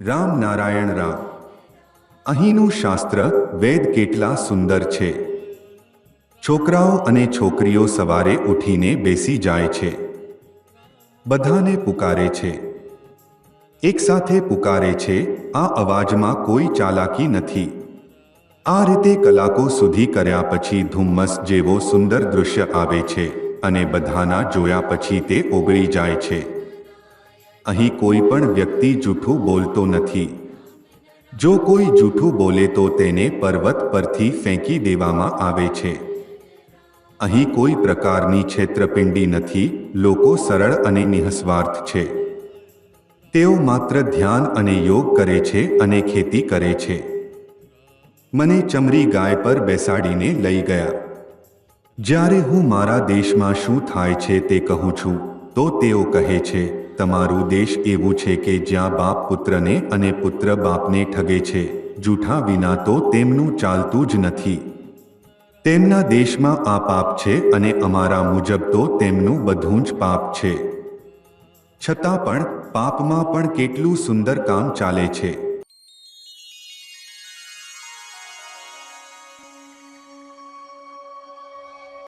રામ નારાયણ રામ. અહીંનું શાસ્ત્ર વેદ કેટલા સુંદર છે. છોકરાઓ અને છોકરીઓ સવારે ઉઠીને બેસી જાય છે. બધાને પુકારે છે. એકસાથે પુકારે છે. આ અવાજમાં કોઈ ચાલાકી નથી. આ રીતે કલાકો સુધી કર્યા પછી ધુમ્મસ જેવો સુંદર દૃશ્ય આવે છે અને બધાના જોયા પછી તે ઓગળી જાય છે. અહીં કોઈ પણ વ્યક્તિ જૂઠું બોલતો નથી. જો કોઈ જૂઠું બોલે તો તેને પર્વત પરથી ફેંકી દેવામાં આવે છે. અહીં કોઈ પ્રકારની છેતરપિંડી નથી. લોકો સરળ અને નિઃસ્વાર્થ છે. તેઓ માત્ર ધ્યાન અને યોગ કરે છે અને ખેતી કરે છે. મને ચમરી ગાય પર બેસાડીને લઈ ગયા. જ્યારે હું મારા દેશમાં શું થાય છે તે કહું છું તો તેઓ કહે છે, તમારું દેશ એવું છે કે જ્યાં બાપ પુત્રને અને પુત્ર બાપને ઠગે છે. જૂઠા વિના તો તેમનું ચાલતું જ નથી. તેમના દેશમાં આ પાપ છે અને અમારા મુજબ તો તેમનું બધું જ પાપ છે. છતાં પણ પાપમાં પણ કેટલું સુંદર કામ ચાલે છે.